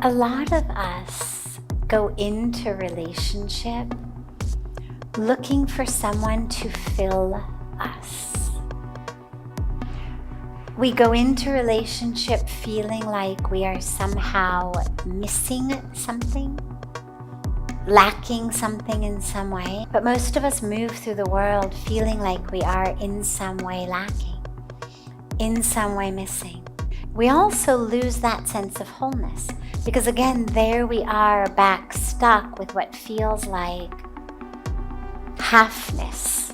A lot of us go into relationship looking for someone to fill us. We go into relationship feeling like we are somehow missing something, lacking something in some way. But most of us move through the world feeling like we are in some way lacking, in some way missing. We also lose that sense of wholeness because again, there we are back stuck with what feels like halfness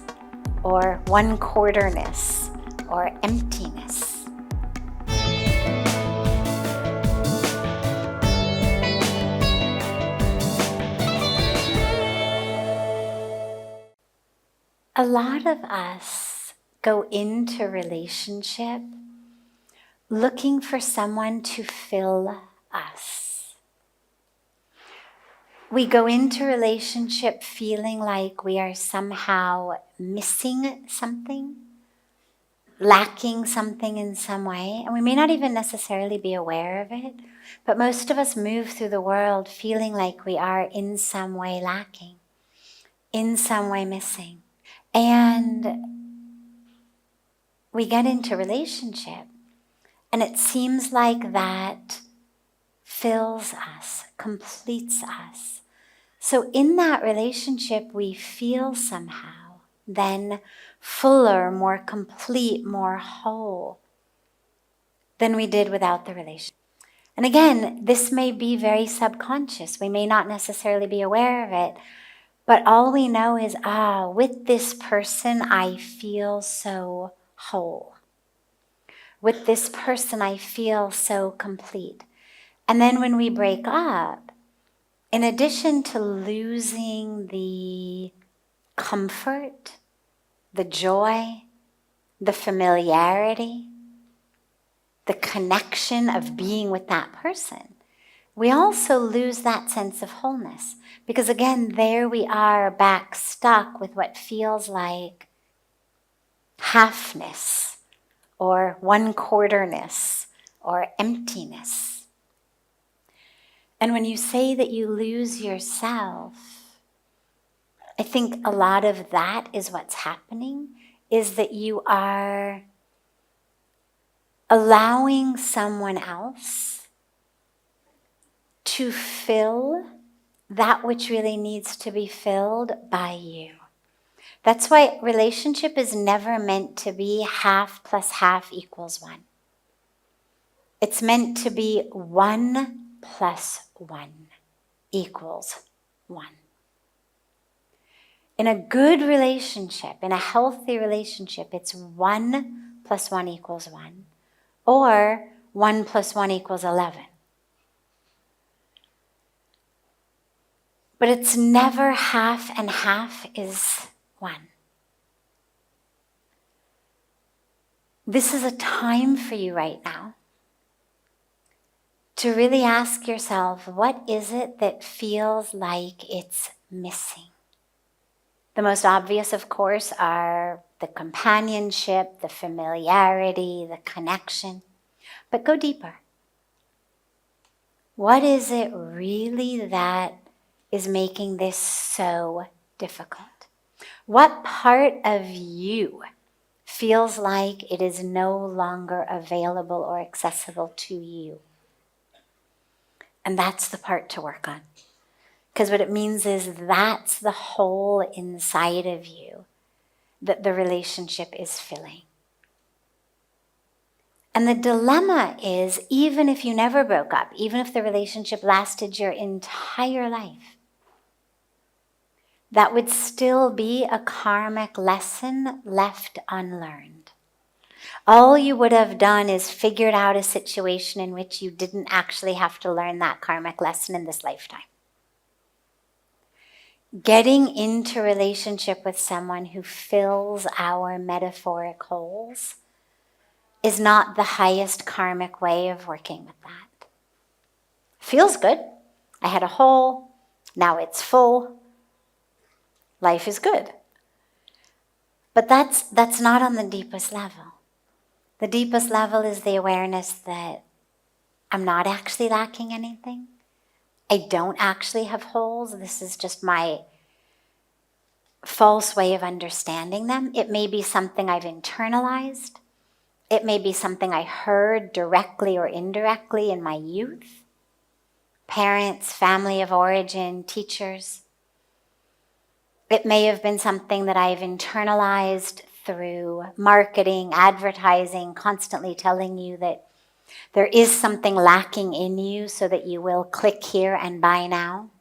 or one-quarterness or emptiness. A lot of us go into relationship looking for someone to fill us. We go into relationship feeling like we are somehow missing something, lacking something in some way, and we may not even necessarily be aware of it, but most of us move through the world feeling like we are in some way lacking, in some way missing. And we get into relationship, and it seems like that fills us, completes us. So in that relationship, we feel somehow then fuller, more complete, more whole than we did without the relationship. And again, this may be very subconscious. We may not necessarily be aware of it, but all we know is, with this person, I feel so whole. With this person, I feel so complete. And then when we break up, in addition to losing the comfort, the joy, the familiarity, the connection of being with that person, we also lose that sense of wholeness. Because again, there we are back stuck with what feels like halfness or one-quarterness or emptiness. And when you say that you lose yourself, I think a lot of that is what's happening, is that you are allowing someone else to fill that which really needs to be filled by you. That's why relationship is never meant to be half plus half equals one. It's meant to be 1 plus 1 equals 1. In a good relationship, in a healthy relationship, it's 1 plus 1 equals 1, or 1 plus 1 equals 11. But it's never half and half is 1. This is a time for you right now to really ask yourself, what is it that feels like it's missing? The most obvious, of course, are the companionship, the familiarity, the connection. But go deeper. What is it really that is making this so difficult? What part of you feels like it is no longer available or accessible to you? And that's the part to work on. Because what it means is that's the hole inside of you that the relationship is filling. And the dilemma is, even if you never broke up, even if the relationship lasted your entire life, that would still be a karmic lesson left unlearned. All you would have done is figured out a situation in which you didn't actually have to learn that karmic lesson in this lifetime. Getting into relationship with someone who fills our metaphoric holes is not the highest karmic way of working with that. Feels good. I had a hole, now it's full. Life is good. But that's not on the deepest level. The deepest level is the awareness that I'm not actually lacking anything. I don't actually have holes. This is just my false way of understanding them. It may be something I've internalized. It may be something I heard directly or indirectly in my youth. Parents, family of origin, teachers. It may have been something that I've internalized through marketing, advertising, constantly telling you that there is something lacking in you so that you will click here and buy now.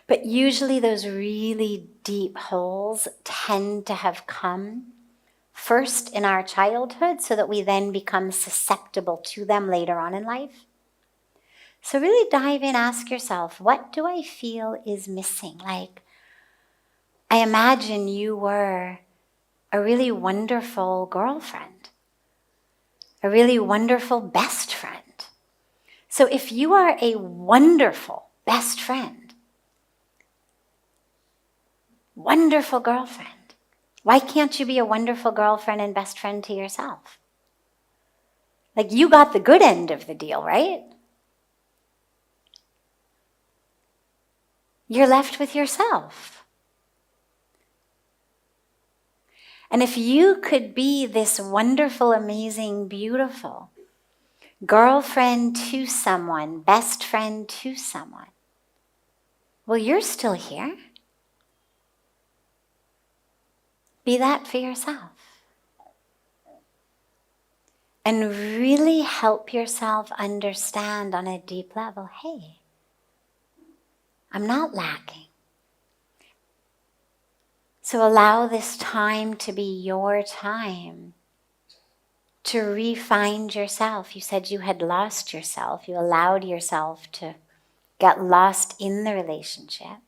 But usually those really deep holes tend to have come first in our childhood so that we then become susceptible to them later on in life. So really dive in, ask yourself, what do I feel is missing? Like, I imagine you were a really wonderful girlfriend, a really wonderful best friend. So if you are a wonderful best friend, wonderful girlfriend, why can't you be a wonderful girlfriend and best friend to yourself? Like, you got the good end of the deal, right? You're left with yourself. And if you could be this wonderful, amazing, beautiful girlfriend to someone, best friend to someone, well, you're still here. Be that for yourself. And really help yourself understand on a deep level, hey, I'm not lacking. So allow this time to be your time to re-find yourself. You said you had lost yourself. You allowed yourself to get lost in the relationship.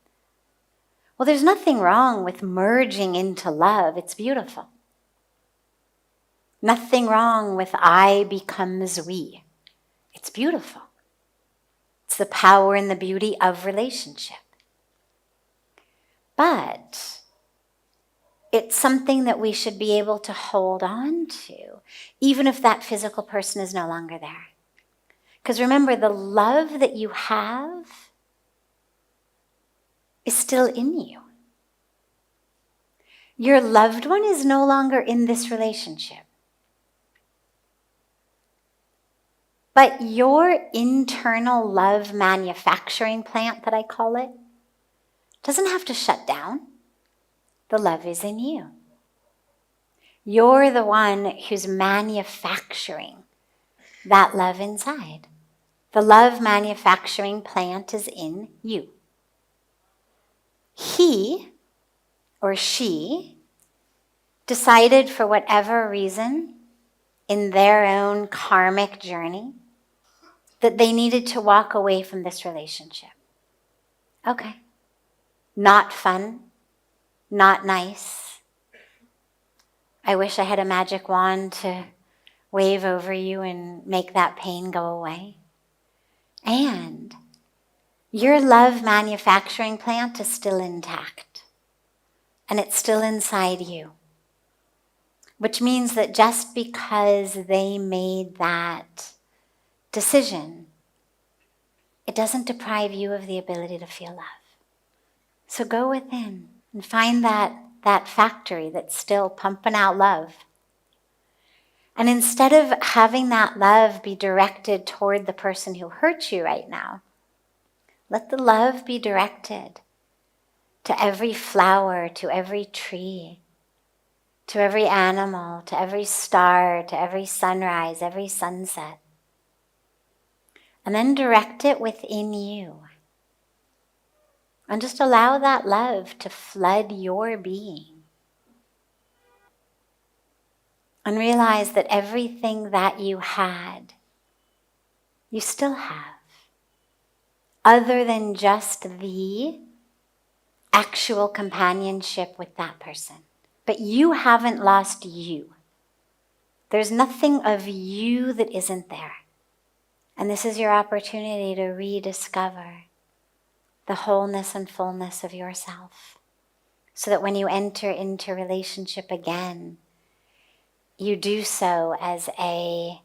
Well, there's nothing wrong with merging into love. It's beautiful. Nothing wrong with I becomes we. It's beautiful. It's the power and the beauty of relationship. But it's something that we should be able to hold on to, even if that physical person is no longer there. Because remember, the love that you have is still in you. Your loved one is no longer in this relationship. But your internal love manufacturing plant, that I call it, doesn't have to shut down. The love is in you. You're the one who's manufacturing that love inside. The love manufacturing plant is in you. He or she decided for whatever reason in their own karmic journey that they needed to walk away from this relationship. Okay. Not fun. Not nice. I wish I had a magic wand to wave over you and make that pain go away. And your love manufacturing plant is still intact. And it's still inside you. Which means that just because they made that decision, it doesn't deprive you of the ability to feel love. So go within and find that factory that's still pumping out love. And instead of having that love be directed toward the person who hurt you right now, let the love be directed to every flower, to every tree, to every animal, to every star, to every sunrise, every sunset. And then direct it within you. And just allow that love to flood your being. And realize that everything that you had, you still have. Other than just the actual companionship with that person. But you haven't lost you. There's nothing of you that isn't there. And this is your opportunity to rediscover the wholeness and fullness of yourself. So that when you enter into relationship again, you do so as a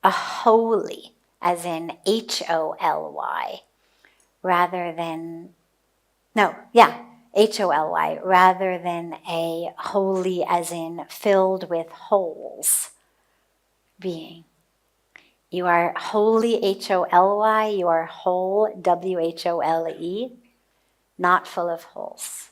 holy as in Holy, rather than, Holy, rather than a holy as in filled with holes being. You are holy, Holy, you are whole, Whole, not full of holes.